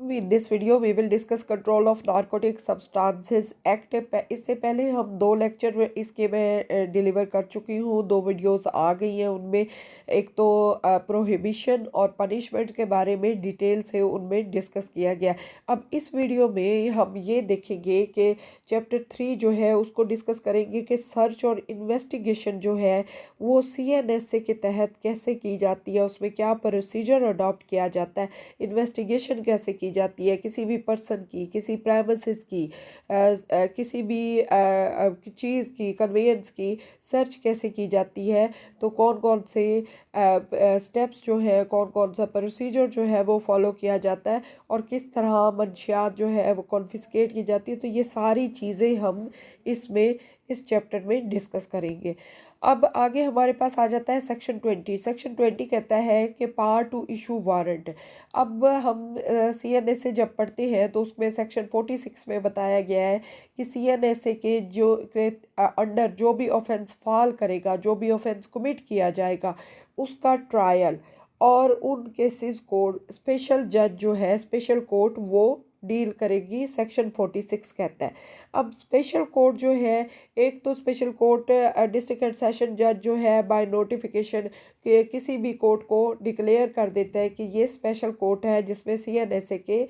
In this video we will discuss control of narcotic substances act। इससे पहले हम दो लेक्चर इसके मैं डिलीवर कर चुकी हूँ, दो वीडियोस आ गई हैं। उनमें एक तो प्रोहिबिशन और पनिशमेंट के बारे में डिटेल से उनमें डिस्कस किया गया। अब इस वीडियो में हम ये देखेंगे कि चैप्टर 3 जो है उसको डिस्कस करेंगे कि सर्च और इन्वेस्टिगेशन जो है वो CNSA के तहत कैसे की जाती है, उसमें क्या प्रोसीजर अडॉप्ट किया जाता है, इन्वेस्टिगेशन कैसे की जाती है, किसी भी पर्सन की, किसी प्रेमिसेस की, किसी भी चीज़ की, कन्वेंस की सर्च कैसे की जाती है। तो कौन कौन से स्टेप्स जो है, कौन कौन सा प्रोसीजर जो है वो फॉलो किया जाता है और किस तरह मंशियात जो है वो कॉन्फिस्केट की जाती है। तो ये सारी चीज़ें हम इसमें इस चैप्टर में डिस्कस करेंगे। अब आगे हमारे पास आ जाता है सेक्शन 20। सेक्शन 20 कहता है कि पावर टू इशू वारंट। अब हम CNSA जब पढ़ते हैं तो उसमें सेक्शन 46 में बताया गया है कि CNSA के जो के अंडर जो भी ऑफेंस फॉल करेगा, जो भी ऑफेंस कमिट किया जाएगा, उसका ट्रायल और उन केसेस को स्पेशल जज जो है, स्पेशल कोर्ट वो डील करेगी। सेक्शन 46 कहता है। अब स्पेशल कोर्ट जो है, एक तो special court district and session जज जो है बाय नोटिफिकेशन के किसी भी कोर्ट को डिक्लेयर कर देता है कि ये स्पेशल कोर्ट है जिसमें CNSA के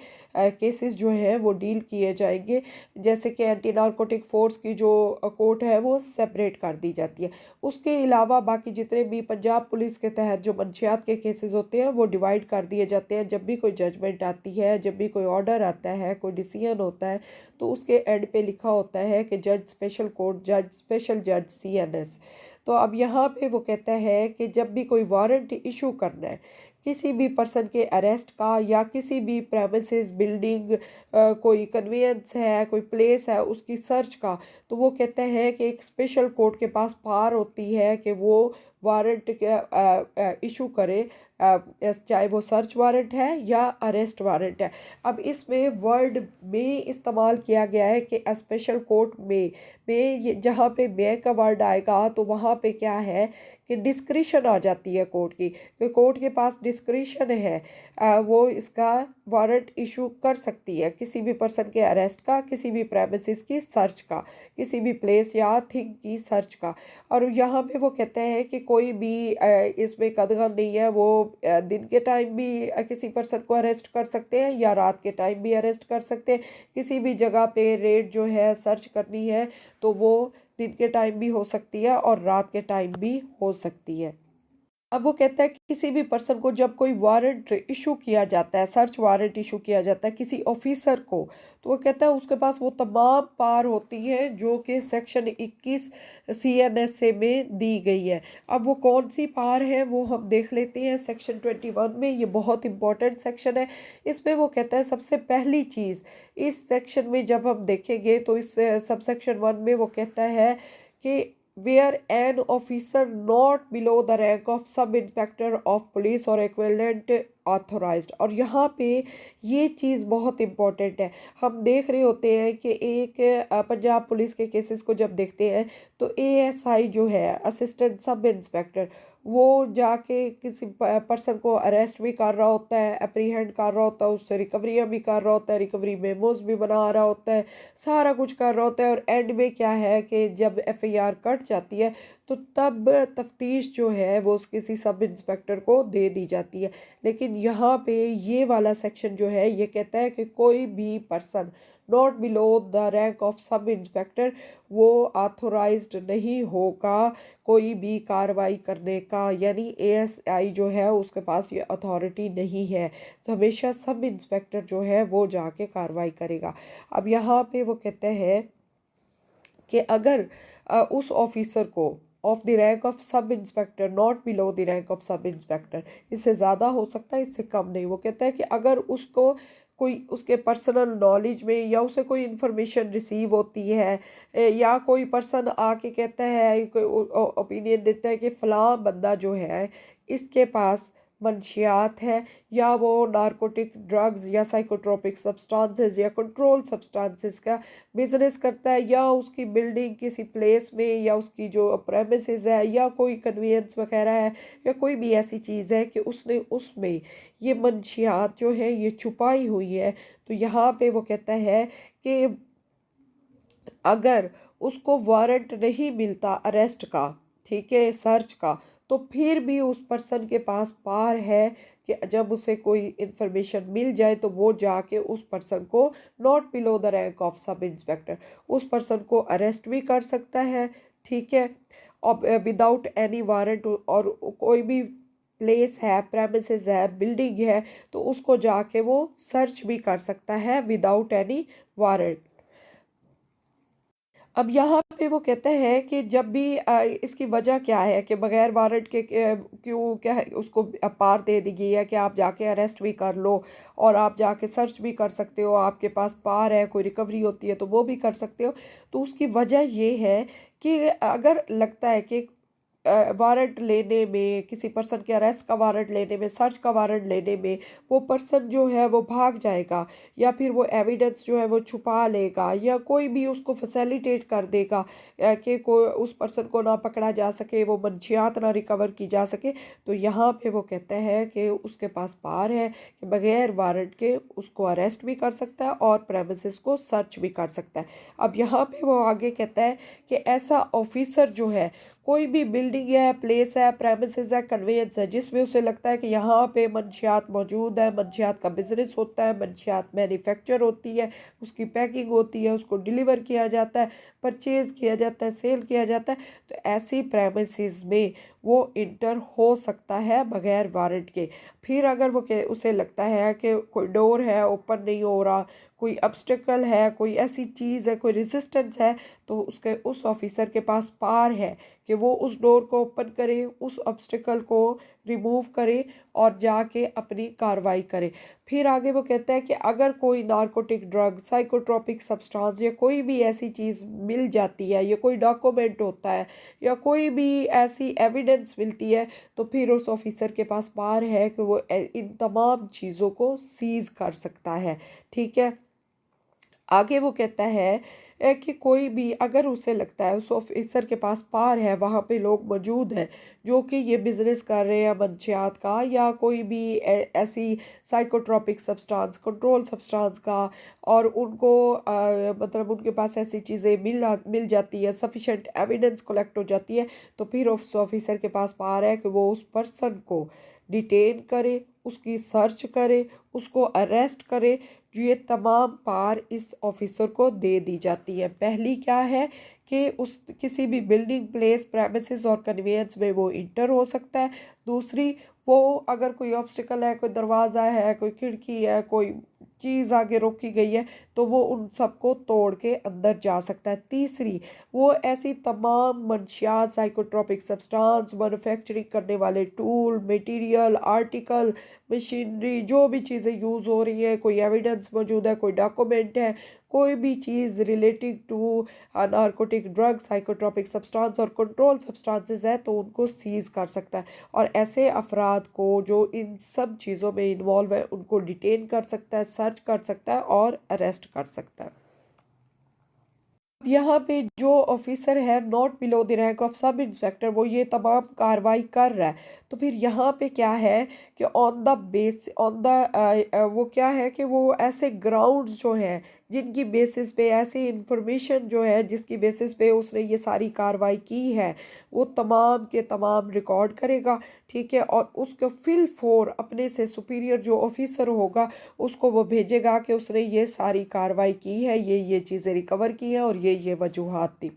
केसेस जो हैं वो डील किए जाएंगे। जैसे कि एंटी नारकोटिक फोर्स की जो कोर्ट है वो सेपरेट कर दी जाती है। उसके अलावा बाकी जितने भी पंजाब पुलिस के तहत जो मंशियात के केसेस होते हैं वो डिवाइड कर दिए जाते हैं। जब भी कोई जजमेंट आती है, जब भी कोई ऑर्डर आता है, कोई डिसीजन होता है, तो उसके एंड पे लिखा होता है कि जज स्पेशल कोर्ट, जज स्पेशल जज CNS। तो अब यहाँ पे वो कहता है कि जब भी कोई वारंट इशू करना है किसी भी पर्सन के अरेस्ट का या किसी भी प्रेमिसेस, बिल्डिंग, कोई कन्वेंस है, कोई प्लेस है, उसकी सर्च का, तो वो कहता है कि एक स्पेशल कोर्ट के पास पावर होती है कि वो वारंट इशू करे, चाहे वो सर्च वारंट है या अरेस्ट वारंट है। अब इसमें वर्ड में इस्तेमाल किया गया है कि स्पेशल कोर्ट में जहाँ पे मे का वर्ड आएगा तो वहाँ पे क्या है कि डिस्क्रिशन आ जाती है कोर्ट की, कि कोर्ट के पास डिस्क्रिशन है, वो इसका वारंट इशू कर सकती है किसी भी पर्सन के अरेस्ट का, किसी भी प्रेमिसेस की सर्च का, किसी भी प्लेस या थिंग की सर्च का। और यहाँ पे वो कहते हैं कि कोई भी इसमें कदगन नहीं है, वो दिन के टाइम भी किसी पर्सन को अरेस्ट कर सकते हैं या रात के टाइम भी अरेस्ट कर सकते हैं। किसी भी जगह पे रेड जो है सर्च करनी है तो वो दिन के टाइम भी हो सकती है और रात के टाइम भी हो सकती है। अब वो कहता है कि किसी भी पर्सन को जब कोई वारंट इशू किया जाता है, सर्च वारंट इशू किया जाता है किसी ऑफिसर को, तो वो कहता है उसके पास वो तमाम पावर होती है जो कि सेक्शन 21 CNSA में दी गई है। अब वो कौन सी पावर है वो हम देख लेते हैं सेक्शन 21 में। ये बहुत इंपॉर्टेंट सेक्शन है। इसमें वो कहता है सबसे पहली चीज़ इस सेक्शन में जब हम देखेंगे तो इस सब सेक्शन 1 में वो कहता है कि where an officer not below the rank of sub inspector of police or equivalent authorized। और यहाँ पे ये चीज़ बहुत इम्पोर्टेंट है। हम देख रहे होते हैं कि एक पंजाब पुलिस के केसेस को जब देखते हैं तो ASI जो है, असिस्टेंट सब इंस्पेक्टर, वो जाके किसी पर्सन को अरेस्ट भी कर रहा होता है, अप्रीहेंड कर रहा होता है, उससे रिकवरियाँ भी कर रहा होता है, रिकवरी मेमोज भी बना रहा होता है, सारा कुछ कर रहा होता है। और एंड में क्या है कि जब FIR कट जाती है तो तब तफ्तीश जो है वो किसी सब इंस्पेक्टर को दे दी जाती है। लेकिन यहाँ पे ये वाला सेक्शन जो है ये कहता है कि कोई भी person not below the rank of sub inspector वो ऑथोराइज्ड नहीं होगा कोई भी कार्रवाई करने का, यानी ASI जो है उसके पास ये अथॉरिटी नहीं है। तो हमेशा सब इंस्पेक्टर जो है वो जाके कार्रवाई करेगा। अब यहाँ पे वो कहते हैं कि अगर उस ऑफिसर को of the rank of sub inspector, not below the rank of sub inspector, इससे ज़्यादा हो सकता है, इससे कम नहीं। वो कहता है कि अगर उसको कोई उसके पर्सनल नॉलेज में या उसे कोई इन्फॉर्मेशन रिसीव होती है, या कोई पर्सन आके कहता है, कोई ओपिनियन देता है कि फ़लाँ बंदा जो है इसके पास मंशियात है या वो नारकोटिक ड्रग्स या साइकोट्रोपिक सब्सटेंसेस या कंट्रोल सब्सटेंसेस का बिजनेस करता है, या उसकी बिल्डिंग किसी प्लेस में या उसकी जो प्रेमिसेस है या कोई कन्वीनियंस वगैरह है या कोई भी ऐसी चीज़ है कि उसने उसमें ये मंशियात जो है ये छुपाई हुई है। तो यहाँ पे वो कहता है कि अगर उसको वारंट नहीं मिलता अरेस्ट का, ठीक है, सर्च का, तो फिर भी उस पर्सन के पास पार है कि जब उसे कोई इंफॉर्मेशन मिल जाए तो वो जाके उस पर्सन को not below the rank of sub inspector उस पर्सन को अरेस्ट भी कर सकता है, ठीक है, और विदाउट एनी वारंट। और कोई भी प्लेस है, प्रेमिसेस है, बिल्डिंग है, तो उसको जाके वो सर्च भी कर सकता है विदाउट एनी वारंट। अब यहाँ पे वो कहते हैं कि जब भी इसकी वजह क्या है कि बगैर वारंट के क्यों क्या है उसको पार दे दी गई है कि आप जाके अरेस्ट भी कर लो और आप जाके सर्च भी कर सकते हो, आपके पास पार है, कोई रिकवरी होती है तो वो भी कर सकते हो। तो उसकी वजह ये है कि अगर लगता है कि वारंट लेने में, किसी पर्सन के अरेस्ट का वारंट लेने में, सर्च का वारंट लेने में वो पर्सन जो है वो भाग जाएगा या फिर वो एविडेंस जो है वो छुपा लेगा या कोई भी उसको फैसिलिटेट कर देगा कि कोई उस पर्सन को ना पकड़ा जा सके, वो मंशियात ना रिकवर की जा सके, तो यहाँ पे वो कहते हैं कि उसके पास पार है कि बगैर वारंट के उसको अरेस्ट भी कर सकता है और प्रेमिसेस को सर्च भी कर सकता है। अब यहाँ पे वो आगे कहता है कि ऐसा ऑफिसर जो है कोई भी बिल्डिंग है, प्लेस है, प्रेमिसेस है, कन्वेंस है जिसमें उसे लगता है कि यहाँ पे मंशियात मौजूद है, मंशियात का बिजनेस होता है, मंशियात मैन्युफैक्चर होती है, उसकी पैकिंग होती है, उसको डिलीवर किया जाता है, परचेज किया जाता है, सेल किया जाता है, तो ऐसी प्रेमिसेस में वो इंटर हो सकता है बगैर वारंट के। फिर अगर वो उसे लगता है कि कोई डोर है ओपन नहीं हो रहा, कोई ऑब्स्टेकल है, कोई ऐसी चीज़ है, कोई रेजिस्टेंस है, तो उसके उस ऑफिसर के पास पार है कि वो उस डोर को ओपन करे, उस ऑब्स्टेकल को रिमूव करे और जाके अपनी कार्रवाई करे। फिर आगे वो कहता है कि अगर कोई नारकोटिक ड्रग, साइकोट्रोपिक सब्सटेंस या कोई भी ऐसी चीज़ मिल जाती है या कोई डॉक्यूमेंट होता है या कोई भी ऐसी एविडेंस मिलती है, तो फिर उस ऑफिसर के पास पार है कि वो इन तमाम चीज़ों को सीज कर सकता है, ठीक है। आगे वो कहता है कि कोई भी अगर उसे लगता है उस ऑफिसर के पास पार है, वहाँ पे लोग मौजूद हैं जो कि ये बिजनेस कर रहे हैं मंशियात का या कोई भी ऐसी साइकोट्रोपिक सब्सटेंस, कंट्रोल सब्सटेंस का, और उनको मतलब उनके पास ऐसी चीज़ें मिल जाती है, सफिशेंट एविडेंस कलेक्ट हो जाती है, तो फिर उस ऑफिसर के पास पार है कि वो उस पर्सन को डिटेन करे, उसकी सर्च करे, उसको अरेस्ट करे। ये तमाम पार इस ऑफिसर को दे दी जाती है। पहली क्या है कि उस किसी भी बिल्डिंग, प्लेस, प्रेमिसेस और कन्वेंस में वो इंटर हो सकता है। दूसरी, वो अगर कोई ऑब्स्टिकल है, कोई दरवाज़ा है, कोई खिड़की है, कोई चीज़ आगे रोकी गई है, तो वो उन सबको तोड़ के अंदर जा सकता है। तीसरी, वो ऐसी तमाम मंशियात, साइकोट्रोपिक सब्सटेंस, मैन्युफैक्चरिंग करने वाले टूल, मटेरियल, आर्टिकल, मशीनरी, जो भी चीज़ें यूज़ हो रही है, कोई एविडेंस मौजूद है, कोई डॉक्यूमेंट है, कोई भी चीज़ relating to narcotic drug, psychotropic substance और कंट्रोल सब्सटेंसेस है, तो उनको सीज कर सकता है और ऐसे अफराद को जो इन सब चीज़ों में इन्वॉल्व है उनको डिटेन कर सकता है, सर्च कर सकता है और अरेस्ट कर सकता है। यहाँ पे जो ऑफिसर है not below the rank of sub inspector, वो ये तमाम कार्रवाई कर रहा है, तो फिर यहाँ पे क्या है कि on the base on the वो क्या है कि वो ऐसे ग्राउंड्स जो हैं जिनकी बेसिस पे, ऐसी इंफॉर्मेशन जो है जिसकी बेसिस पे उसने ये सारी कार्रवाई की है, वो तमाम के तमाम रिकॉर्ड करेगा, ठीक है, और उसको फिल फोर अपने से सुपीरियर जो ऑफिसर होगा उसको वो भेजेगा कि उसने ये सारी कार्रवाई की है, ये चीज़ें रिकवर की हैं और ये वजूहात थी।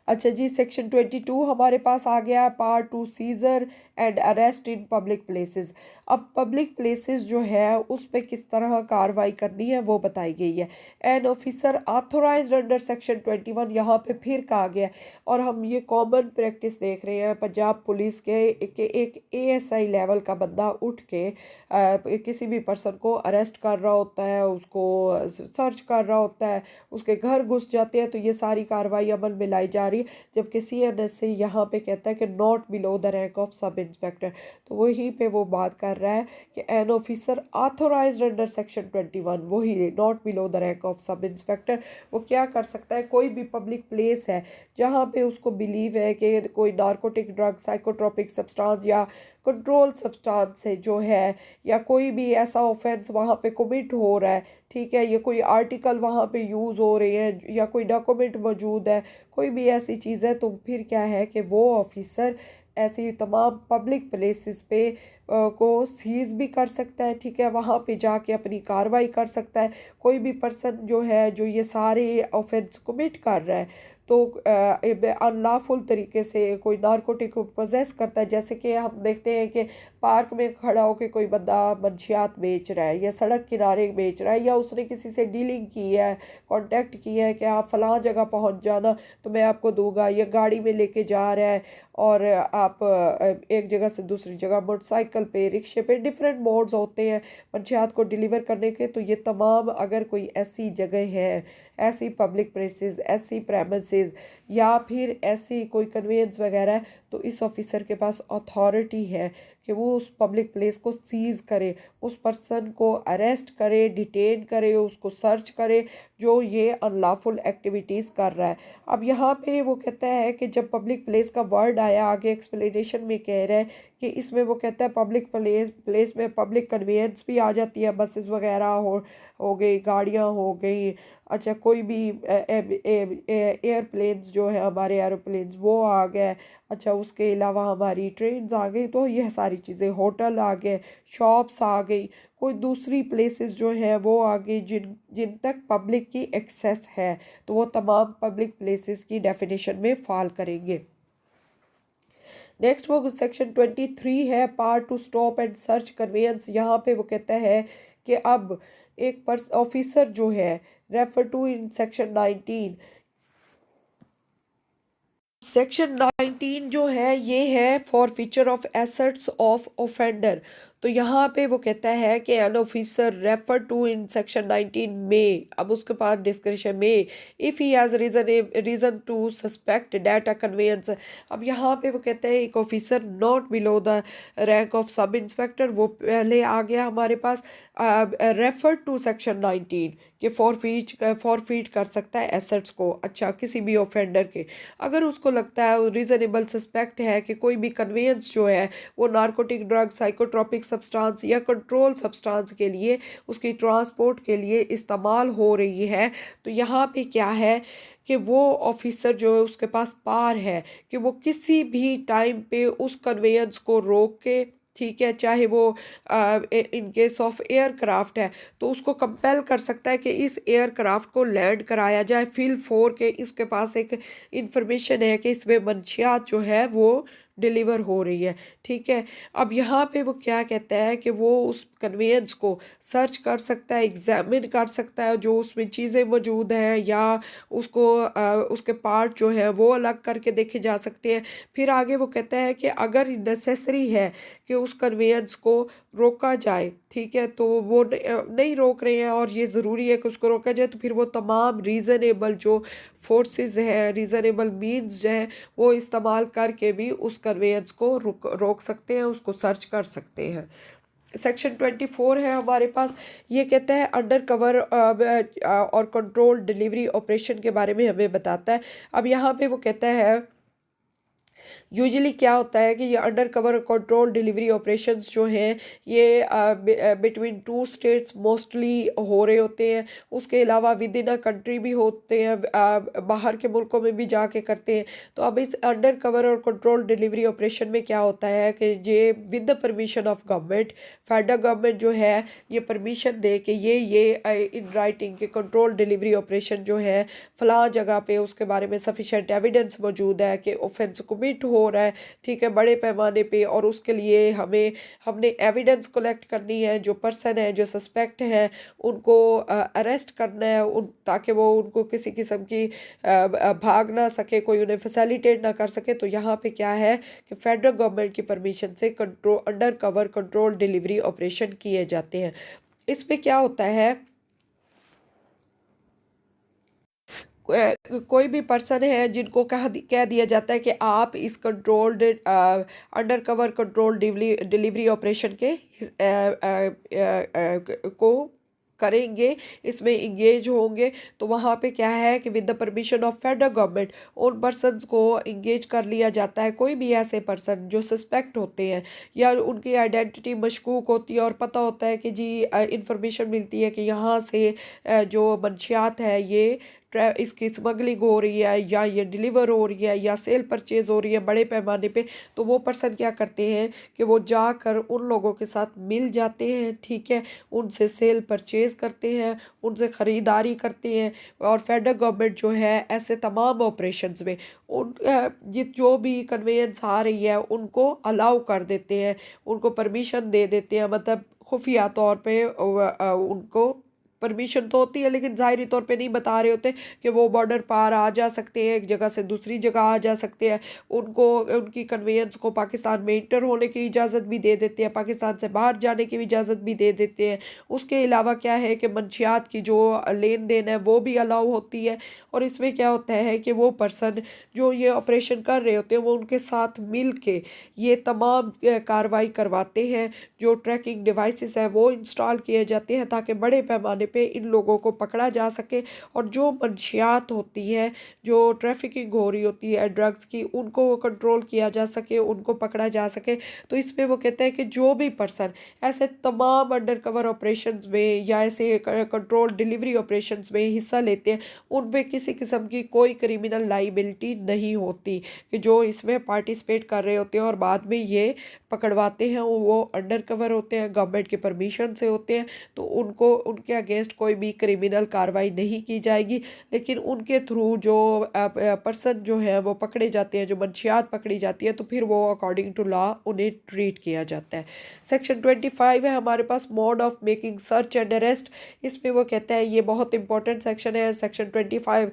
अच्छा जी, सेक्शन 22 हमारे पास आ गया है, part 2, seizure and arrest in public places. अब पब्लिक प्लेसेस जो है उस पर किस तरह कार्रवाई करनी है वो बताई गई है। An officer authorized under section 21 यहाँ पे फिर कहा गया है, और हम ये कॉमन प्रैक्टिस देख रहे हैं पंजाब पुलिस के एक ASI लेवल का बंदा उठ के किसी भी पर्सन को अरेस्ट कर रहा होता है, उसको सर्च कर रहा होता है, उसके घर घुस जाते हैं, तो ये सारी कार्रवाई अमल में लाई जा रही है, जबकि CNSA यहाँ पे कहता है कि not below the rank of sub inspector. तो वहीं पे वो बात कर रहा है कि an officer authorized under section 21, वही not below the rank of sub inspector, वो क्या कर सकता है, कोई भी पब्लिक प्लेस है जहाँ पे उसको बिलीव है कि कोई नार्कोटिक ड्रग, साइकोट्रोपिक सब्सटेंस या कंट्रोल सब्सटेंस है जो है, या कोई भी ऐसा ऑफेंस वहाँ पे कमिट हो रहा है, ठीक है, ये कोई आर्टिकल वहाँ पे यूज़ हो रहे हैं या कोई डॉक्यूमेंट मौजूद है, कोई भी ऐसी चीज़ है, तो फिर क्या है कि वो ऑफिसर ऐसी तमाम पब्लिक प्लेसेस पे को सीज़ भी कर सकता है, ठीक है, वहाँ पे जाके अपनी कार्रवाई कर सकता है। कोई भी पर्सन जो है जो ये सारे ऑफेंस कमिट कर रहा है, तो अनलॉफुल तरीके से कोई नारकोटिक को पोजेस करता है, जैसे कि हम देखते हैं कि पार्क में खड़ा होकर कोई बंदा मंशियात बेच रहा है या सड़क किनारे बेच रहा है, या उसने किसी से डीलिंग की है, कांटेक्ट किया है कि आप फलां जगह पहुंच जाना तो मैं आपको दूंगा, या गाड़ी में लेके जा रहा है और आप एक जगह से दूसरी जगह मोटरसाइकिल पे, रिक्शे पे, डिफरेंट मोड्स होते हैं मंशियात को डिलीवर करने के। तो ये तमाम अगर कोई ऐसी जगह है, ऐसी पब्लिक प्लेसेस, ऐसी प्रेमिसेस या फिर ऐसी कोई कन्वेंस वगैरह है, तो इस ऑफिसर के पास अथॉरिटी है कि वो उस पब्लिक प्लेस को सीज़ करे, उस पर्सन को अरेस्ट करे, डिटेन करे, उसको सर्च करे जो ये अनलॉफुल एक्टिविटीज़ कर रहा है। अब यहाँ पे वो कहता है कि जब पब्लिक प्लेस का वर्ड आया आगे एक्सप्लेनेशन में कह रहा है कि इसमें वो कहता है पब्लिक प्लेस में पब्लिक कन्वेंस भी आ जाती है, बसेस वगैरह हो गई, गाड़ियाँ हो गई, अच्छा कोई भी एयरप्लेन्स जो है हमारे एरोप्लेन्स वो आ गए, अच्छा उसके अलावा हमारी ट्रेन्स आ गई, तो यह सारी चीज़ें, होटल आ गए, शॉप्स आ गई, कोई दूसरी प्लेसेस जो है वो आ गई जिन जिन तक पब्लिक की एक्सेस है, तो वो तमाम पब्लिक प्लेसेस की डेफिनेशन में फॉल करेंगे। नेक्स्ट वो सेक्शन 23 है, part two stop and search conveyance. यहाँ पे वो कहता है कि अब एक ऑफिसर जो है refer to in section 19, section 19 जो है ये है forfeiture of assets of offender. तो यहाँ पे वो कहता है कि an officer refer to in section 19 में, अब उसके पास डिस्क्रिप्शन में, if he has reason to suspect data conveyance. अब यहाँ पे वो कहते हैं एक officer not below the rank of sub inspector, वो पहले आ गया हमारे पास रेफर टू सेक्शन 19 कि फॉरफीट कर सकता है एसेट्स को, अच्छा किसी भी ऑफेंडर के, अगर उसको लगता है रीजनेबल सस्पेक्ट है कि कोई भी कन्वेंस जो है वो नार्कोटिक ड्रग, साइकोट्रोपिक सब्सटेंस या कंट्रोल सब्सटेंस के लिए, उसकी ट्रांसपोर्ट के लिए इस्तेमाल हो रही है, तो यहाँ पे क्या है कि वो ऑफिसर जो है उसके पास पावर है कि वो किसी भी टाइम पे उस कन्वेंस को रोक के, ठीक है, चाहे वो इन केस ऑफ एयरक्राफ्ट है तो उसको कंपेल कर सकता है कि इस एयरक्राफ्ट को लैंड कराया जाए, फील फोर के इसके पास एक इंफॉर्मेशन है कि इसमें मंशियात जो है वो डिलीवर हो रही है, ठीक है। अब यहाँ पे वो क्या कहता है कि वो उस कन्वेंस को सर्च कर सकता है, एग्जामिन कर सकता है, जो उसमें चीज़ें मौजूद हैं या उसको उसके पार्ट जो है वो अलग करके देखे जा सकते हैं। फिर आगे वो कहता है कि अगर नेसेसरी है कि उस कन्वेंस को रोका जाए, ठीक है, तो वो नहीं रोक रहे हैं और ये ज़रूरी है कि उसको रोका जाए, तो फिर वो तमाम रीज़नेबल जो फोर्सेस हैं, रीज़नेबल मीन्स जो हैं, वो इस्तेमाल करके भी उस कन्वेंस को रोक सकते हैं, उसको सर्च कर सकते हैं। सेक्शन 24 है हमारे पास, ये कहता है अंडर कवर और कंट्रोल डिलीवरी ऑपरेशन के बारे में हमें बताता है। अब यहाँ पे वो कहता है यूजुअली क्या होता है कि ये under cover control delivery operations जो हैं ये बिटवीन टू स्टेट्स मोस्टली हो रहे होते हैं, उसके अलावा विद इन अ कंट्री भी होते हैं, बाहर के मुल्कों में भी जाके करते हैं। तो अब इस अंडर कवर और कंट्रोल डिलीवरी ऑपरेशन में क्या होता है कि ये with the permission of government, federal government जो है ये परमिशन दे के ये इन राइटिंग के कंट्रोल डिलीवरी ऑपरेशन जो है फलां जगह पे उसके बारे में सफिशेंट एविडेंस मौजूद है कि ऑफेंस कमिट हो रहा है, ठीक है, बड़े पैमाने पे, और उसके लिए हमने एविडेंस कलेक्ट करनी है, जो पर्सन है जो सस्पेक्ट है उनको अरेस्ट करना है, ताकि वो उनको किसी किस्म की भाग ना सके, कोई उन्हें फैसिलिटेट ना कर सके। तो यहाँ पे क्या है कि फेडरल गवर्नमेंट की परमिशन से control under cover control delivery operation किए जाते हैं। इसमें क्या होता है कोई भी पर्सन है जिनको कह दिया जाता है कि आप इस controlled under cover control delivery operation के को करेंगे, इसमें इंगेज होंगे, तो वहाँ पे क्या है कि with the permission of federal government उन पर्सनस को इंगेज कर लिया जाता है। कोई भी ऐसे पर्सन जो सस्पेक्ट होते हैं या उनकी आइडेंटिटी मशकूक होती है और पता होता है कि जी इंफॉर्मेशन मिलती है कि यहाँ से जो मंशियात है ये इसकी स्मगलिंग हो रही है या ये डिलीवर हो रही है या सेल परचेज हो रही है बड़े पैमाने पे, तो वो पर्सन क्या करते हैं कि वो जाकर उन लोगों के साथ मिल जाते हैं, ठीक है, उनसे सेल परचेज करते हैं, उनसे ख़रीदारी करते हैं। और फेडरल गवर्नमेंट जो है ऐसे तमाम ऑपरेशंस में उन जो भी कन्वेंस आ रही है उनको अलाउ कर देते हैं, उनको परमिशन दे देते हैं, मतलब खुफिया तौर पे उनको परमिशन तो होती है लेकिन ज़ाहिरी तौर पे नहीं बता रहे होते कि वो बॉर्डर पार आ जा सकते हैं, एक जगह से दूसरी जगह आ जा सकते हैं। उनको उनकी कन्वेंस को पाकिस्तान में इंटर होने की इजाज़त भी दे देते हैं, पाकिस्तान से बाहर जाने की भी इजाज़त भी दे देते हैं। उसके अलावा क्या है कि मंशियात की जो लेन देन है वो भी अलाउ होती है। और इसमें क्या होता है कि वो पर्सन जो ये ऑपरेशन कर रहे होते हैं वो उनके साथ मिल के ये तमाम कार्रवाई करवाते हैं। जो ट्रैकिंग डिवाइसेस हैं वो इंस्टॉल किए जाते हैं ताकि बड़े पैमाने पे इन लोगों को पकड़ा जा सके और जो मंशियात होती है, जो ट्रैफिकिंग हो रही होती है ड्रग्स की, उनको कंट्रोल किया जा सके, उनको पकड़ा जा सके। तो इसमें वो कहते हैं कि जो भी पर्सन ऐसे तमाम अंडर कवर ऑपरेशंस में या ऐसे कंट्रोल डिलीवरी ऑपरेशंस में हिस्सा लेते हैं उनमें किसी किस्म की कोई क्रिमिनल लाइबिलिटी नहीं होती, कि जो इसमें पार्टिसिपेट कर रहे होते हैं और बाद में ये पकड़वाते हैं वो अंडर कवर होते हैं, गवर्नमेंट के परमिशन से होते हैं, तो उनको उनके अगेंस्ट कोई भी क्रिमिनल कार्रवाई नहीं की जाएगी। लेकिन उनके थ्रू जो पर्सन जो है वो पकड़े जाते हैं, जो मंशियात पकड़ी जाती है, तो फिर वो अकॉर्डिंग टू लॉ उन्हें ट्रीट किया जाता है। सेक्शन 25 है हमारे पास, mode of making search and arrest. इसमें वो कहता है, ये बहुत इंपॉर्टेंट सेक्शन है सेक्शन 25।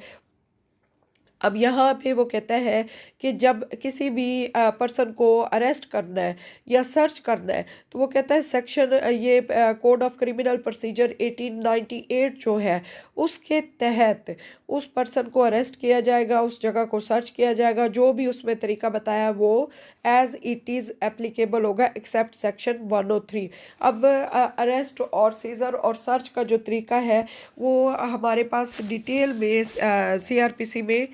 अब यहाँ पे वो कहता है कि जब किसी भी पर्सन को अरेस्ट करना है या सर्च करना है, तो वो कहता है सेक्शन ये कोड ऑफ क्रिमिनल प्रोसीजर 1898 जो है उसके तहत उस पर्सन को अरेस्ट किया जाएगा, उस जगह को सर्च किया जाएगा, जो भी उसमें तरीका बताया वो एज इट इज़ एप्लीकेबल होगा एक्सेप्ट सेक्शन 103। अब अरेस्ट और सीजर और सर्च का जो तरीका है वो हमारे पास डिटेल में CRPC में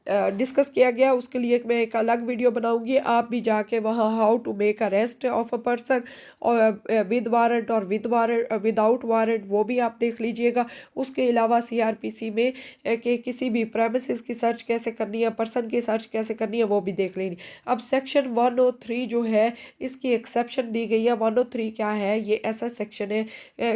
डिस्कस किया गया। उसके लिए मैं एक अलग वीडियो बनाऊंगी, आप भी जाके वहाँ how to make arrest of a person और विद वारंट और विदाउट वारंट वो भी आप देख लीजिएगा। उसके अलावा CRPC में कि किसी भी प्रेमिसेस की सर्च कैसे करनी है, पर्सन की सर्च कैसे करनी है, वो भी देख लेनी। अब सेक्शन 103 जो है इसकी एक्सेप्शन दी गई है। 103 क्या है, ये ऐसा सेक्शन है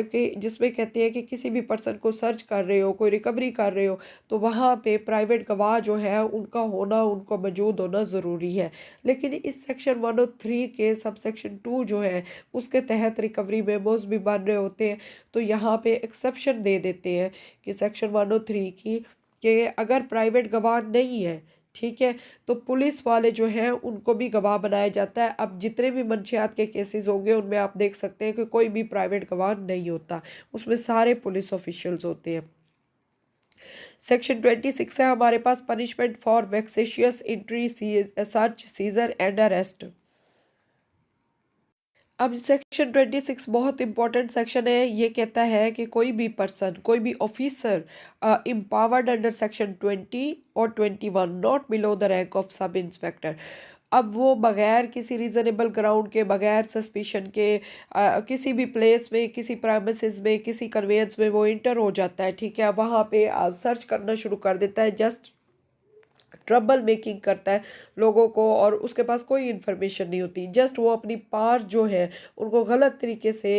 कि जिसमें कहते हैं कि किसी भी पर्सन को सर्च कर रहे हो, कोई रिकवरी कर रहे हो, तो वहाँ पे प्राइवेट गवाह जो है उनका होना, उनको मौजूद होना ज़रूरी है। लेकिन इस सेक्शन 103 के सब सेक्शन 2 जो है उसके तहत रिकवरी मेमोज भी बन रहे होते हैं, तो यहाँ पे एक्सेप्शन दे देते हैं कि सेक्शन 103 की, कि अगर प्राइवेट गवाह नहीं है, ठीक है, तो पुलिस वाले जो हैं उनको भी गवाह बनाया जाता है। अब जितने भी मंशियात के केसेस होंगे उनमें आप देख सकते हैं कि कोई भी प्राइवेट गवाह नहीं होता, उसमें सारे पुलिस ऑफिशियल्स होते हैं। सेक्शन 26 है हमारे पास, punishment for vexatious entry search seizure and arrest. अब सेक्शन 26 बहुत इंपॉर्टेंट सेक्शन है। ये कहता है कि कोई भी पर्सन, कोई भी ऑफिसर एम्पावर्ड अंडर सेक्शन 20 और 21 not below the rank of sub inspector, अब वो बगैर किसी रीज़नेबल ग्राउंड के, बगैर सस्पिशन के किसी भी प्लेस में, किसी प्राइमिसेस में, किसी कन्वेंस में वो इंटर हो जाता है, ठीक है, वहाँ पे सर्च करना शुरू कर देता है, जस्ट ट्रबल मेकिंग करता है लोगों को, और उसके पास कोई इन्फॉर्मेशन नहीं होती, जस्ट वो अपनी पार जो है उनको गलत तरीके से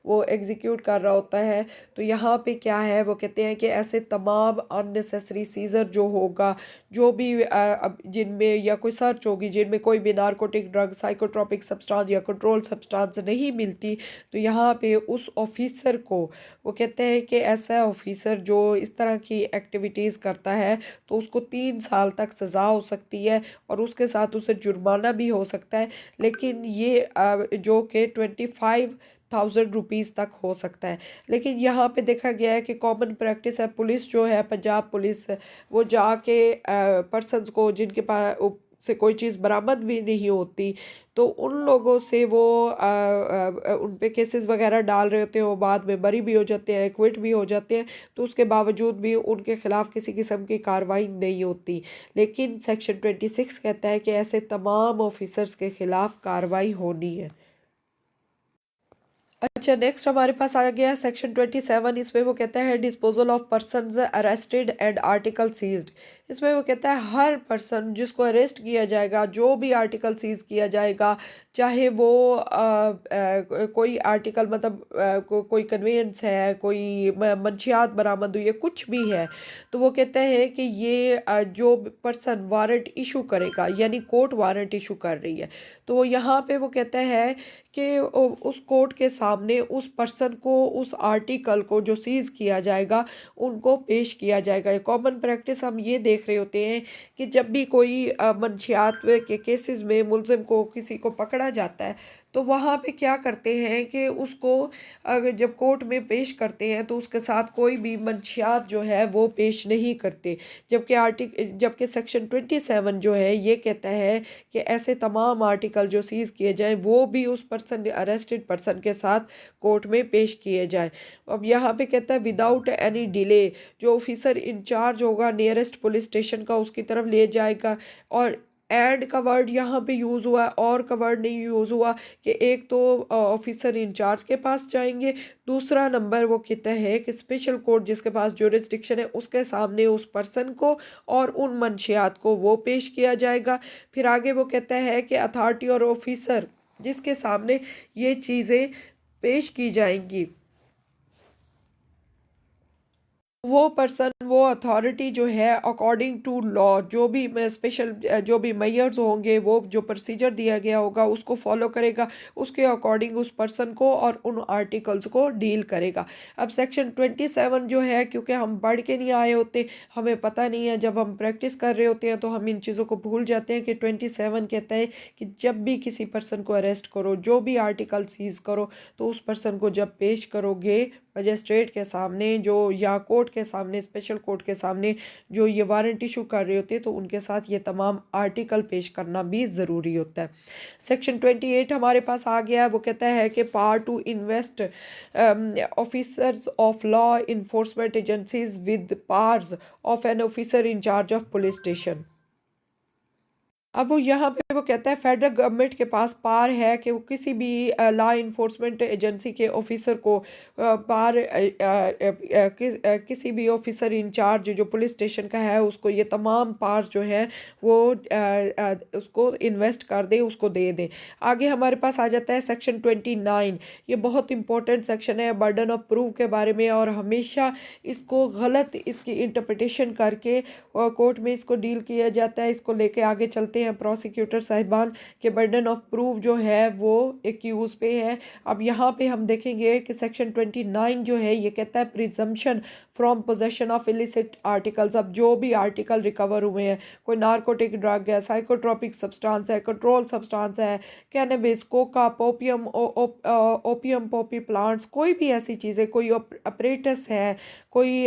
वो एग्जीक्यूट कर रहा होता है। तो यहाँ पे क्या है, वो कहते हैं कि ऐसे तमाम अननेसेसरी सीजर जो होगा, जो भी अब जिनमें या कोई सर्च होगी जिनमें कोई भी नारकोटिक ड्रग, साइकोट्रोपिक सब्सटेंस या कंट्रोल सब्सटेंस नहीं मिलती, तो यहाँ पे उस ऑफिसर को वो कहते हैं कि ऐसा ऑफिसर जो इस तरह की एक्टिविटीज़ करता है तो उसको 3 साल तक सज़ा हो सकती है और उसके साथ उसे जुर्माना भी हो सकता है। लेकिन ये जो कि 25 ₹1000 तक हो सकता है। लेकिन यहाँ पे देखा गया है कि कॉमन प्रैक्टिस है, पुलिस जो है, पंजाब पुलिस, वो जाके पर्सन्स को जिनके पास से कोई चीज़ बरामद भी नहीं होती, तो उन लोगों से वो उन पे केसेस वगैरह डाल रहे होते हैं, वो बाद में बरी भी हो जाते हैं, क्विट भी हो जाते हैं, तो उसके बावजूद भी उनके खिलाफ किसी किस्म की कार्रवाई नहीं होती। लेकिन सेक्शन 26 कहता है कि ऐसे तमाम ऑफिसर्स के खिलाफ कार्रवाई होनी है। अच्छा, नेक्स्ट हमारे पास आ गया सेक्शन 27। इसमें वो कहता है disposal of persons arrested and article seized. इसमें वो कहता है हर पर्सन जिसको अरेस्ट किया जाएगा, जो भी आर्टिकल सीज किया जाएगा, चाहे वो कोई आर्टिकल मतलब कोई कन्वेंस है, कोई मंशियात बरामद हुई है, कुछ भी है, तो वो कहता है कि ये जो पर्सन वारंट इशू करेगा, यानी कोर्ट वारंट इशू कर रही है, तो वो यहाँ पे वो कहता है कि उस कोर्ट के सामने उस पर्सन को, उस आर्टिकल को जो सीज किया जाएगा, उनको पेश किया जाएगा। कॉमन प्रैक्टिस हम ये देख रहे होते हैं कि जब भी कोई मंशियात के केसेस में मुलजिम को, किसी को पकड़ा जाता है, तो वहाँ पे क्या करते हैं कि उसको जब कोर्ट में पेश करते हैं तो उसके साथ कोई भी मंशियात जो है वो पेश नहीं करते। जबकि सेक्शन 27 जो है ये कहता है कि ऐसे तमाम आर्टिकल जो सीज किए जाएं वो भी उस पर्सन, अरेस्टेड पर्सन के साथ कोर्ट में पेश किए जाएं। अब यहाँ पे कहता है विदाउट एनी डिले, जो ऑफिसर इंचार्ज होगा नियरेस्ट पुलिस स्टेशन का, उसकी तरफ ले जाएगा। और एंड का वर्ड यहाँ पे यूज़ हुआ है, और का वर्ड नहीं यूज़ हुआ, कि एक तो ऑफिसर इंचार्ज के पास जाएंगे, दूसरा नंबर वो कहता है कि स्पेशल कोर्ट जिसके पास ज्यूरिसडिक्शन है उसके सामने उस पर्सन को और उन मंशियात को वो पेश किया जाएगा। फिर आगे वो कहता है कि अथॉरिटी और ऑफिसर जिसके सामने ये चीज़ें पेश की जाएंगी, वो पर्सन, वो अथॉरिटी जो है अकॉर्डिंग टू लॉ, जो भी स्पेशल जो भी मेयर्स होंगे, वो जो प्रोसीजर दिया गया होगा उसको फॉलो करेगा, उसके अकॉर्डिंग उस पर्सन को और उन आर्टिकल्स को डील करेगा। अब सेक्शन 27 जो है, क्योंकि हम पढ़ के नहीं आए होते, हमें पता नहीं है, जब हम प्रैक्टिस कर रहे होते हैं तो हम इन चीज़ों को भूल जाते हैं कि 27 कहता है कि जब भी किसी पर्सन को अरेस्ट करो, जो भी आर्टिकल सीज करो, तो उस पर्सन को जब पेश करोगे मजिस्ट्रेट के सामने, जो या कोर्ट के सामने, स्पेशल कोर्ट के सामने, जो ये वारंट इशू कर रहे होते हैं, तो उनके साथ ये तमाम आर्टिकल पेश करना भी ज़रूरी होता है। सेक्शन 28 हमारे पास आ गया है। वो कहता है कि power to invest officers of law enforcement agencies with powers of an officer in charge of police station. अब वो यहाँ पे वो कहता है फेडरल गवर्नमेंट के पास पावर है कि वो किसी भी लॉ इन्फोर्समेंट एजेंसी के ऑफिसर को किसी भी ऑफिसर इंचार्ज जो पुलिस स्टेशन का है, उसको ये तमाम पावर जो है वो उसको इन्वेस्ट कर दे, उसको दे दे। आगे हमारे पास आ जाता है सेक्शन 29। ये बहुत इंपॉर्टेंट सेक्शन है बर्डन ऑफ प्रूफ के बारे में, और हमेशा इसको गलत, इसकी इंटरप्रिटेशन करके कोर्ट में इसको डील किया जाता है। इसको लेके आगे चलते हैं प्रोसिक्यूटर साहिबान के बर्डन ऑफ प्रूफ जो है वो एक्यूज पे है। अब यहाँ पे हम देखेंगे कि सेक्शन 29 जो है ये कहता है presumption from possession of illicit articles. अब जो भी आर्टिकल रिकवर हुए हैं, कोई नार्कोटिक ड्रग है, साइकोट्रोपिक सब्सटेंस है, कंट्रोल सब्सटेंस है, कैनबिस, कोका, पोपियम, ओपियम पॉपी प्लांट्स, कोई भी ऐसी चीज़ें, कोई अपरेटस है, कोई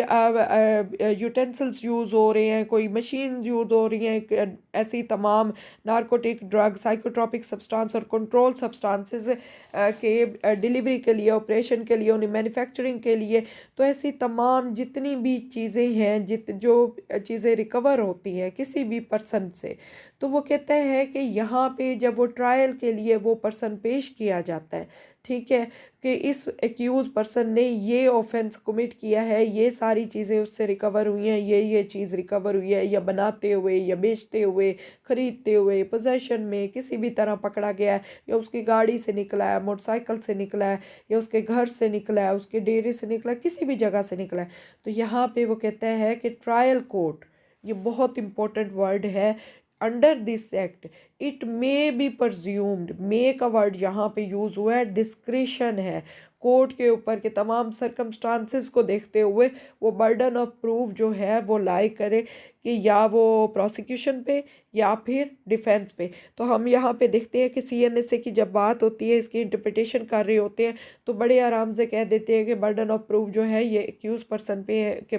यूटेंसिल्स यूज़ हो रहे हैं, कोई मशीन यूज़ हो रही हैं, ऐसी तमाम नार्कोटिक ड्रग, साइकोट्रोपिक सब्सटेंस और कंट्रोल सब्सटेंसेस के डिलीवरी के लिए, ऑपरेशन के लिए, उन्हें मैन्युफैक्चरिंग के लिए, तो ऐसी तमाम जितनी भी चीज़ें हैं, जो चीज़ें रिकवर होती हैं किसी भी पर्सन से, तो वो कहता है कि यहाँ पे जब वो ट्रायल के लिए वो पर्सन पेश किया जाता है, ठीक है, कि इस एक्यूज पर्सन ने ये ऑफेंस कमिट किया है, ये सारी चीज़ें उससे रिकवर हुई हैं, ये चीज़ रिकवर हुई है, या बनाते हुए, या बेचते हुए, ख़रीदते हुए, पोजेशन में किसी भी तरह पकड़ा गया है, या उसकी गाड़ी से निकला है, मोटरसाइकिल से निकला है, या उसके घर से निकला है, उसके डेरे से निकला है, किसी भी जगह से निकला है, तो यहाँ पे वो कहता है कि ट्रायल कोर्ट, ये बहुत इंपॉर्टेंट वर्ड है, under this act it may be presumed, may का वर्ड यहाँ पे यूज़ हुआ है, डिस्क्रिशन है, कोर्ट के ऊपर के तमाम सरकमस्टांसेस को देखते हुए वो बर्डन ऑफ प्रूफ जो है वो लाई करे कि या वो प्रोसिक्यूशन पे या फिर डिफेंस पे। तो हम यहाँ पे देखते हैं कि CNSA की जब बात होती है, इसकी इंटरप्रिटेशन कर रहे होते हैं, तो बड़े आराम से कह देते हैं कि बर्डन ऑफ प्रूफ जो है ये एक्यूज पर्सन पे के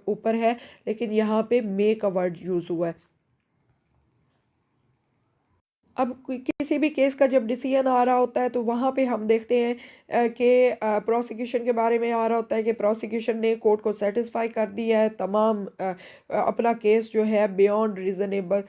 ऊपर है, लेकिन यहाँ पे मे का वर्ड यूज़ हुआ है। अब किसी भी केस का जब डिसीजन आ रहा होता है तो वहाँ पे हम देखते हैं कि प्रोसिक्यूशन के बारे में आ रहा होता है कि प्रोसिक्यूशन ने कोर्ट को सेटिस्फाई कर दिया है, तमाम अपना केस जो है बियॉन्ड रीजनेबल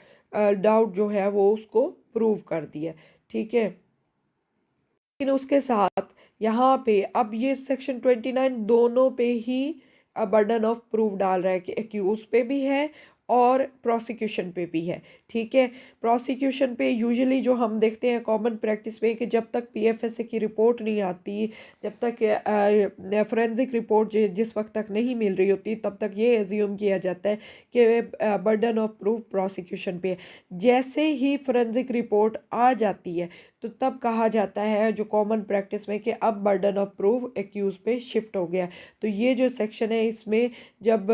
डाउट जो है वो उसको प्रूव कर दिया, ठीक है। लेकिन उसके साथ यहाँ पे अब ये सेक्शन 29 दोनों पे ही बर्डन ऑफ प्रूफ डाल रहा है कि एक्यूज पे भी है और प्रोसिक्यूशन पे भी है, ठीक है। प्रोसिक्यूशन पे यूजुअली जो हम देखते हैं कॉमन प्रैक्टिस में कि जब तक PFSA की रिपोर्ट नहीं आती, जब तक फोरेंसिक रिपोर्ट जिस वक्त तक नहीं मिल रही होती, तब तक ये एज्यूम किया जाता है कि बर्डन ऑफ प्रूफ प्रोसिक्यूशन पे है। जैसे ही फोरेंसिक रिपोर्ट आ जाती है तो तब कहा जाता है जो कॉमन प्रैक्टिस में कि अब बर्डन ऑफ प्रूफ एक्यूज पे शिफ्ट हो गया। तो ये जो सेक्शन है इसमें जब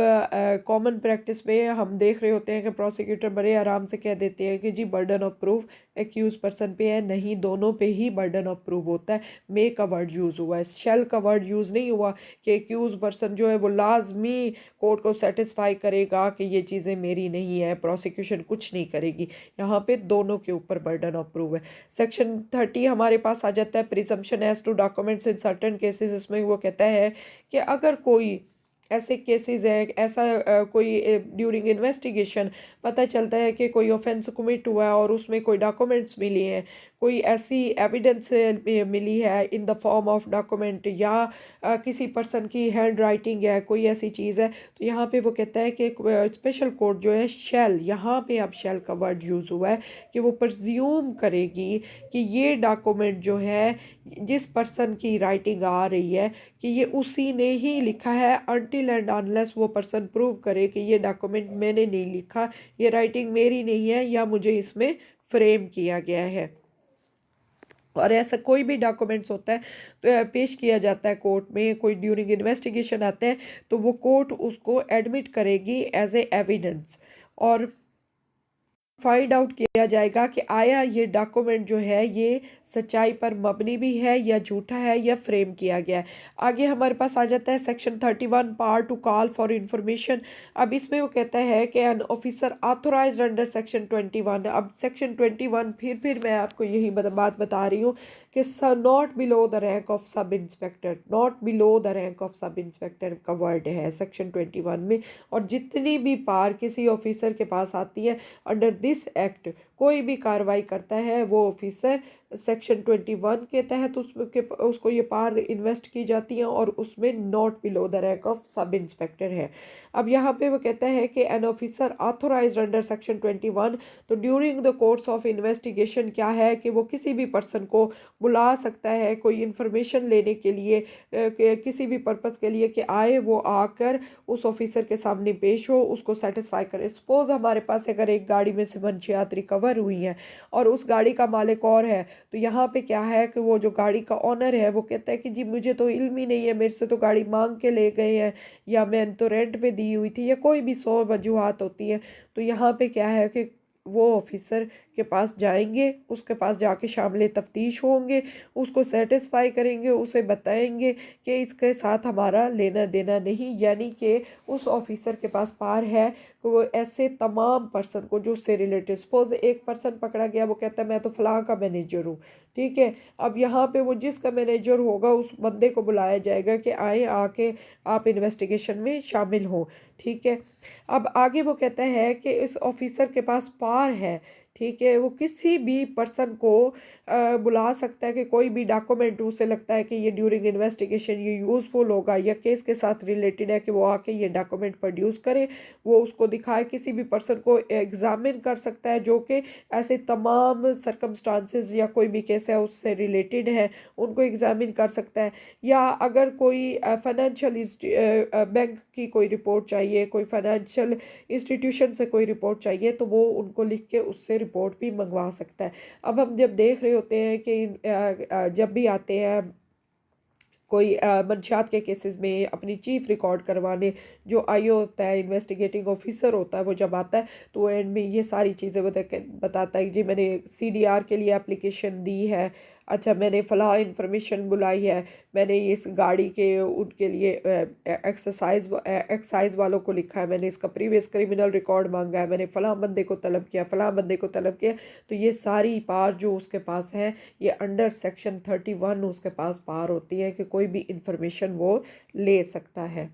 कॉमन प्रैक्टिस में हम देख रहे होते हैं कि प्रोसिक्यूटर बड़े आराम से कह देते हैं कि जी burden of proof accused person पे है, नहीं दोनों पे ही बर्डन ऑफ प्रूफ होता है। मे का वर्ड यूज़ हुआ है, शेल का वर्ड यूज़ नहीं हुआ कि एक्यूज पर्सन जो है वो लाजमी कोर्ट को सेटिस्फाई करेगा कि ये चीज़ें मेरी नहीं है, प्रोसिक्यूशन कुछ नहीं करेगी। यहाँ पे दोनों के ऊपर बर्डन ऑफ प्रूफ है। सेक्शन 30 हमारे पास आ जाता है presumption as to documents in certain cases. इसमें वो कहता है कि अगर कोई ऐसे केसेस है, ऐसा कोई ड्यूरिंग इन्वेस्टिगेशन पता चलता है कि कोई ऑफेंस कमिट हुआ है और उसमें कोई डॉक्यूमेंट्स मिली हैं, कोई ऐसी एविडेंस मिली है in the form of document या किसी पर्सन की हैंड राइटिंग है, कोई ऐसी चीज़ है, तो यहाँ पे वो कहता है कि स्पेशल कोर्ट जो है शेल, यहाँ पे अब शेल का वर्ड यूज़ हुआ है कि वो प्रज्यूम करेगी कि ये डॉक्यूमेंट जो है जिस पर्सन की राइटिंग आ रही है कि ये उसी ने ही लिखा है, अनटिल एंड अनलेस वो पर्सन प्रूव करे कि ये डॉक्यूमेंट मैंने नहीं लिखा, ये राइटिंग मेरी नहीं है या मुझे इसमें फ्रेम किया गया है। और ऐसा कोई भी डॉक्यूमेंट्स होता है तो पेश किया जाता है कोर्ट में, कोई ड्यूरिंग इन्वेस्टिगेशन आता है तो वो कोर्ट उसको एडमिट करेगी एज ए एविडेंस और फाइंड आउट किया जाएगा कि आया ये डॉक्यूमेंट जो है ये सच्चाई पर मबनी भी है या झूठा है या फ्रेम किया गया है। आगे हमारे पास आ जाता है section 31 part two call for information. अब इसमें वो कहता है कि an officer authorized under section 21। अब सेक्शन 21 फिर मैं आपको यही बात बता रही हूँ कि not below the rank of sub inspector, not below the rank of sub inspector का वर्ड है सेक्शन 21 में। और जितनी भी पार किसी ऑफिसर के पास आती है अंडर दिस एक्ट, कोई भी कार्रवाई करता है वो ऑफिसर सेक्शन 21 के तहत उसको ये पावर इन्वेस्ट की जाती है और उसमें not below the rank of sub inspector है। अब यहाँ पे वो कहता है कि an officer authorized under section 21, तो during the course of investigation क्या है कि वो किसी भी पर्सन को बुला सकता है कोई इन्फॉर्मेशन लेने के लिए, किसी भी पर्पस के लिए कि आए वो आकर उस ऑफिसर के सामने पेश हो, उसको सेटिस्फाई करे। सपोज हमारे पास अगर एक गाड़ी में से मंशियात रिकवर हुई है और उस गाड़ी का मालिक और है, तो यहाँ पे क्या है कि वो जो गाड़ी का ऑनर है वो कहता है कि जी मुझे तो इल्म ही नहीं है, मेरे से तो गाड़ी मांग के ले गए हैं या मैंने तो रेंट पे दी हुई थी या कोई भी 100 वजूहात होती है। तो यहाँ पे क्या है कि वो ऑफिसर के पास जाएंगे, उसके पास जाके शामिल तफ्तीश होंगे, उसको सेटिस्फाई करेंगे, उसे बताएंगे कि इसके साथ हमारा लेना देना नहीं, यानी कि उस ऑफिसर के पास पार है कि वो ऐसे तमाम पर्सन को जो उससे रिलेटेड, सपोज एक पर्सन पकड़ा गया वो कहता है मैं तो फलां का मैनेजर हूँ, ठीक है। अब यहाँ पे वो जिसका मैनेजर होगा उस बंदे को बुलाया जाएगा कि आए आके आप इन्वेस्टिगेशन में शामिल हो, ठीक है। अब आगे वो कहता है कि इस ऑफिसर के पास पार है ठीक है, वो किसी भी पर्सन को बुला सकता है कि कोई भी डॉक्यूमेंट उसे लगता है कि ये ड्यूरिंग इन्वेस्टिगेशन ये यूज़फुल होगा या केस के साथ रिलेटेड है, कि वो आके ये डॉक्यूमेंट प्रोड्यूस करे, वो उसको दिखाए। किसी भी पर्सन को एग्जामिन कर सकता है जो कि ऐसे तमाम सर्कमस्टांसेस या कोई भी केस है उससे रिलेटेड है, उनको एग्जामिन कर सकता है। या अगर कोई फाइनेंशियल बैंक की कोई रिपोर्ट चाहिए, कोई फाइनेंशियल इंस्टीट्यूशन से कोई रिपोर्ट चाहिए, तो वो उनको लिख के उससे रिपोर्ट भी मंगवा सकता है। अब हम जब देख रहे होते हैं कि जब भी आते हैं कोई मंशियात के केसेस में अपनी चीफ रिकॉर्ड करवाने, जो आईओ होता है, इन्वेस्टिगेटिंग ऑफिसर होता है, वो जब आता है तो वो एंड में ये सारी चीज़ें बताता है कि जी मैंने सीडीआर के लिए एप्लीकेशन दी है, अच्छा मैंने फ़लाँ इन्फॉर्मेशन बुलाई है, मैंने इस गाड़ी के उनके लिए एक्साइज वालों को लिखा है, मैंने इसका प्रीवियस क्रिमिनल रिकॉर्ड मांगा है, मैंने फ़लाँ बंदे को तलब किया, फ़लाँ बंदे को तलब किया। तो ये सारी पार जो उसके पास है, ये अंडर सेक्शन 31 उसके पास पार होती है कि कोई भी इंफॉर्मेशन वो ले सकता है।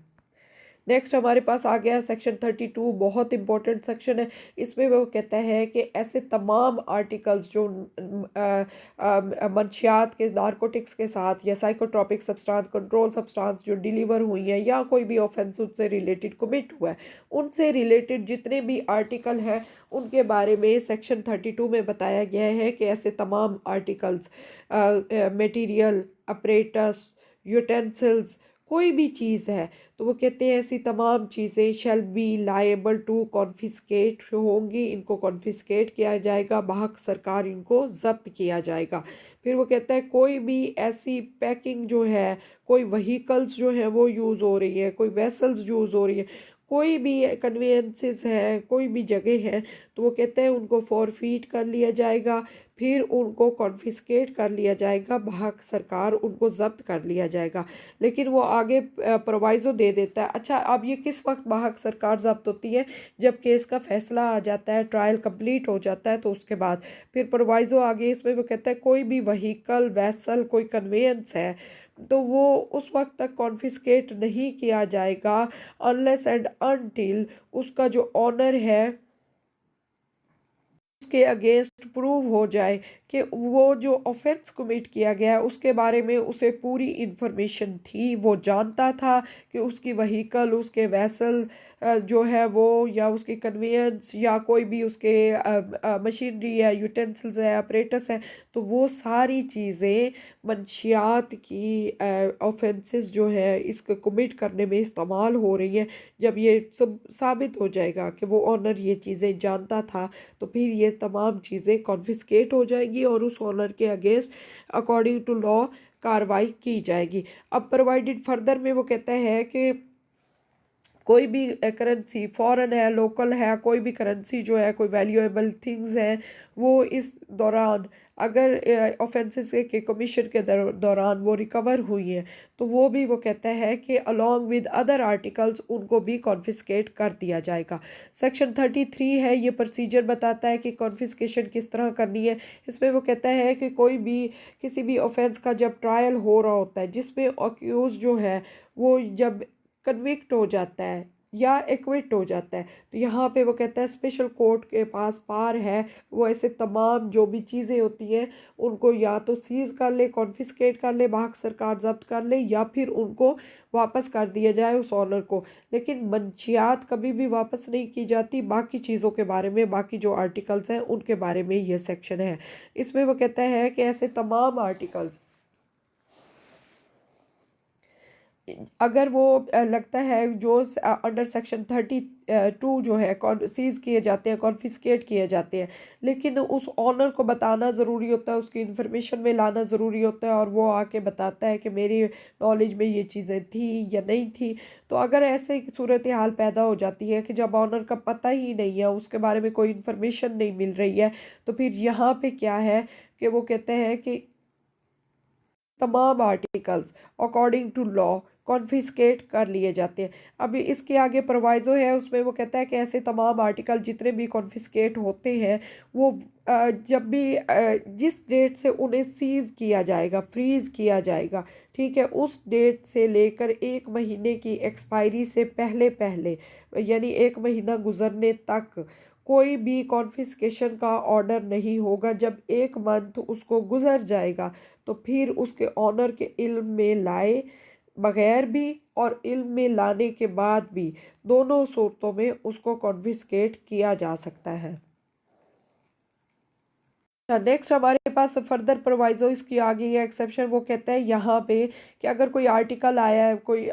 नेक्स्ट हमारे पास आ गया सेक्शन 32, बहुत इंपॉर्टेंट सेक्शन है। इसमें वो कहता है कि ऐसे तमाम आर्टिकल्स जो मंशियात के, नारकोटिक्स के साथ या साइकोट्रॉपिक सब्सटेंस, कंट्रोल सब्सटेंस जो डिलीवर हुई है या कोई भी ऑफेंस उनसे रिलेटेड कमिट हुआ है, उनसे रिलेटेड जितने भी आर्टिकल हैं उनके बारे में सेक्शन 32 में बताया गया है कि ऐसे तमाम आर्टिकल्स, मटेरियल, अपरेटस, यूटेंसिल्स, कोई भी चीज़ है तो वो कहते हैं ऐसी तमाम चीज़ें shall be liable to confiscate होंगी, इनको कॉन्फिस्केट किया जाएगा, बहक सरकार इनको जब्त किया जाएगा। फिर वो कहता है कोई भी ऐसी पैकिंग जो है, कोई व्हीकल्स जो हैं वो यूज़ हो रही है, कोई वेसल्स यूज़ हो रही है, कोई भी कन्वेंसेस हैं, कोई भी जगह है, तो वो कहते हैं उनको फॉरफीट कर लिया जाएगा, फिर उनको कॉन्फिस्केट कर लिया जाएगा, बहक सरकार उनको जब्त कर लिया जाएगा। लेकिन वो आगे प्रोवाइज़ो दे देता है। अच्छा, अब ये किस वक्त बहक सरकार जब्त होती है? जब केस का फैसला आ जाता है, ट्रायल कंप्लीट हो जाता है, तो उसके बाद फिर प्रोवाइज़ो आगे इसमें वो कहता है कोई भी व्हीकल, वैसल, कोई कन्वेंस है तो वो उस वक्त तक कॉन्फिस्केट नहीं किया जाएगा अनलेस एंड अनटिल उसका जो ऑनर है उसके अगेंस्ट प्रूव हो जाए कि वो जो ऑफेंस कमिट किया गया है उसके बारे में उसे पूरी इंफॉर्मेशन थी, वो जानता था कि उसकी व्हीकल, उसके वैसल जो है वो, या उसकी कन्वेंस, या कोई भी उसके मशीनरी है, यूटेंसिल्स है, अपरेटस है, तो वो सारी चीज़ें मंशियात की ऑफेंसेस जो है इसको कमिट करने में इस्तेमाल हो रही है। जब ये सब साबित हो जाएगा कि वो ऑनर ये चीज़ें जानता था, तो फिर ये तमाम चीज़ें कॉन्फिस्केट हो जाएगी और उस ऑनर के अगेंस्ट अकॉर्डिंग टू लॉ कार्रवाई की जाएगी। अब प्रोवाइडेड फर्दर में वो कहता है कि कोई भी करेंसी, फॉरेन है, लोकल है, कोई भी करेंसी जो है, कोई वैल्यूएबल थिंग्स हैं, वो इस दौरान अगर ऑफेंसेस के कमीशन के दौरान वो रिकवर हुई हैं, तो वो भी वो कहता है कि अलॉन्ग विद अदर आर्टिकल्स उनको भी कॉन्फिस्केट कर दिया जाएगा। सेक्शन 33 है, ये प्रोसीजर बताता है कि कॉन्फिस्केशन किस तरह करनी है। इसमें वो कहता है कि कोई भी किसी भी ऑफेंस का जब ट्रायल हो रहा होता है, जिसमें अक्यूज जो है वो जब कन्विक्ट हो जाता है या एक्विट हो जाता है, तो यहाँ पे वो कहता है स्पेशल कोर्ट के पास पार है, वो ऐसे तमाम जो भी चीज़ें होती हैं उनको या तो सीज कर ले, कॉन्फिस्केट कर ले, बहक सरकार जब्त कर ले, या फिर उनको वापस कर दिया जाए उस ऑनर को। लेकिन मंशियात कभी भी वापस नहीं की जाती। बाकी चीज़ों के बारे में, बाकी जो आर्टिकल्स हैं उनके बारे में ये सेक्शन है। इसमें वो कहता है कि ऐसे तमाम आर्टिकल्स अगर वो लगता है जो अंडर सेक्शन 32 जो है सीज किए जाते हैं, कॉन्फिस्केट किए जाते हैं, लेकिन उस ऑनर को बताना ज़रूरी होता है, उसकी इन्फॉर्मेशन में लाना ज़रूरी होता है, और वो आके बताता है कि मेरी नॉलेज में ये चीज़ें थी या नहीं थी। तो अगर ऐसे सूरत हाल पैदा हो जाती है कि जब ऑनर का पता ही नहीं है, उसके बारे में कोई इन्फॉर्मेशन नहीं मिल रही है, तो फिर यहाँ पे क्या है कि वो कहते हैं कि तमाम articles according to law confiscate कर लिए जाते हैं। अभी इसके आगे प्रोवाइज़ो है, उसमें वो कहता है कि ऐसे तमाम आर्टिकल जितने भी कॉन्फिस्केट होते हैं वो जब भी जिस डेट से उन्हें सीज़ किया जाएगा, फ्रीज़ किया जाएगा, ठीक है, उस डेट से लेकर 1 महीने की एक्सपायरी से पहले पहले, यानी 1 महीना गुजरने तक कोई भी कॉन्फिस्केशन का ऑर्डर नहीं होगा। जब 1 मंथ उसको गुजर जाएगा तो फिर उसके ऑनर के इल्म में लाए बगैर भी और इल्म में लाने के बाद भी, दोनों सूरतों में उसको कॉन्फिस्केट किया जा सकता है। नेक्स्ट हमारे पास फर्दर प्रोवाइजो इसकी आ गई है एक्सेप्शन। वो कहता है यहाँ पे कि अगर कोई आर्टिकल आया है, कोई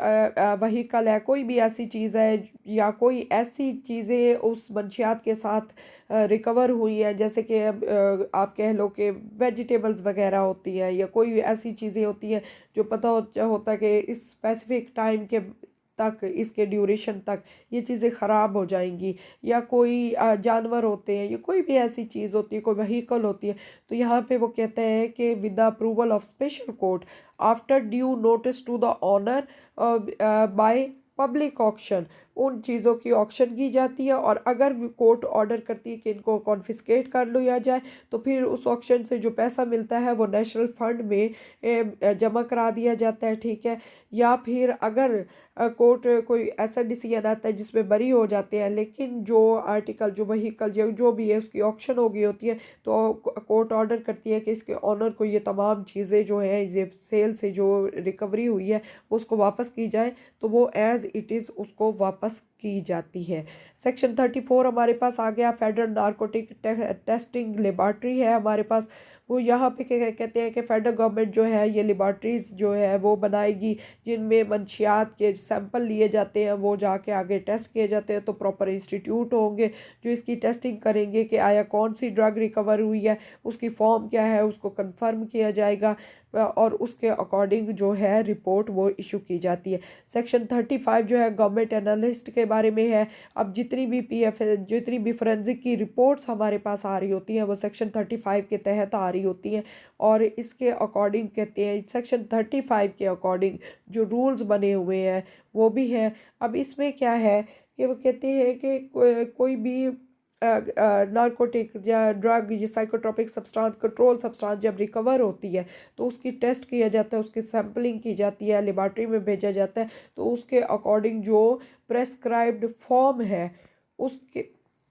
वहीकल है, कोई भी ऐसी चीज़ है या कोई ऐसी चीज़ें उस मंशियात के साथ रिकवर हुई है, जैसे कि आप कह लो कि वेजिटेबल्स वगैरह होती है या कोई ऐसी चीज़ें होती हैं जो पता होता है कि इस स्पेसिफिक टाइम के तक, इसके ड्यूरेशन तक ये चीज़ें ख़राब हो जाएंगी, या कोई जानवर होते हैं या कोई भी ऐसी चीज़ होती है, कोई व्हीकल होती है, तो यहाँ पे वो कहते हैं कि with the approval of special court after due notice to the owner by public auction, उन चीज़ों की ऑक्शन की जाती है। और अगर कोर्ट ऑर्डर करती है कि इनको कॉन्फिस्केट कर लिया जाए तो फिर उस ऑक्शन से जो पैसा मिलता है वो नेशनल फंड में जमा करा दिया जाता है, ठीक है। या फिर अगर कोर्ट कोई ऐसा डिसीजन आता है जिसमें बरी हो जाते हैं, लेकिन जो आर्टिकल, जो व्हीकल, जो भी है उसकी ऑक्शन हो गई होती है, तो कोर्ट ऑर्डर करती है कि इसके ऑनर को ये तमाम चीज़ें जो है, ये सेल से जो रिकवरी हुई है उसको वापस की जाए, तो वो एज़ इट इज़ उसको वापस की जाती है। सेक्शन 34 हमारे पास आ गया। फेडरल नारकोटिक टेस्टिंग लेबॉर्ट्री है हमारे पास। वो यहाँ पे कहते हैं कि फेडरल गवर्नमेंट जो है ये लेबॉर्ट्रीज़ जो है वो बनाएगी जिनमें मंशियात के सैंपल लिए जाते हैं, वो जाके आगे टेस्ट किए जाते हैं। तो प्रॉपर इंस्टीट्यूट होंगे जो इसकी टेस्टिंग करेंगे कि आया कौन सी ड्रग रिकवर हुई है, उसकी फॉर्म क्या है, उसको कंफर्म किया जाएगा और उसके अकॉर्डिंग जो है रिपोर्ट वो इशू की जाती है। सेक्शन 35 जो है गवर्नमेंट एनालिस्ट के बारे में है। अब जितनी भी फोरेंसिक की रिपोर्ट्स हमारे पास आ रही होती हैं वो सेक्शन 35 के तहत आ रही होती हैं, और इसके अकॉर्डिंग कहते हैं, सेक्शन 35 के अकॉर्डिंग जो रूल्स बने हुए हैं वो भी हैं। अब इसमें क्या है कि वो कहते हैं कि कोई भी नारकोटिक या ड्रग या साइकोट्रोपिक सब्सटेंस, कंट्रोल सब्सटेंस जब रिकवर होती है तो उसकी टेस्ट किया जाता है, उसकी सैम्पलिंग की जाती है, लेबॉर्ट्री में भेजा जाता है। तो उसके अकॉर्डिंग जो प्रेस्क्राइब्ड फॉर्म है उसके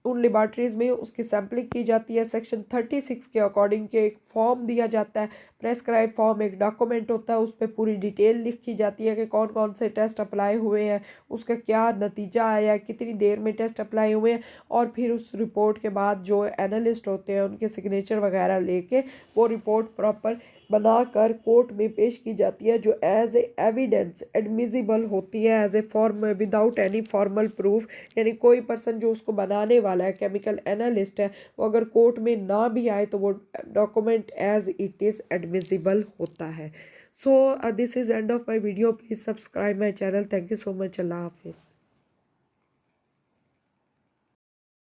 उन लेबॉर्ट्रीज़ में उसकी सैम्पलिंग की जाती है। सेक्शन 36 के अकॉर्डिंग के एक फॉर्म दिया जाता है, प्रेस्क्राइब फॉर्म, एक डॉक्यूमेंट होता है, उस पर पूरी डिटेल लिखी जाती है कि कौन कौन से टेस्ट अप्लाई हुए हैं, उसका क्या नतीजा आया, कितनी देर में टेस्ट अप्लाई हुए हैं, और फिर उस रिपोर्ट के बाद जो एनालिस्ट होते हैं उनके सिग्नेचर वगैरह लेके वो रिपोर्ट प्रॉपर बनाकर कोर्ट में पेश की जाती है, जो एज ए एविडेंस एडमिजिबल होती है, as a form without any formal proof. यानी कोई पर्सन जो उसको बनाने वाला है, केमिकल एनालिस्ट है, वो अगर कोर्ट में ना भी आए तो वो document as it is admissible होता है। So this is end of my video. Please subscribe my channel. Thank you so much. अल्लाह हाफिज़।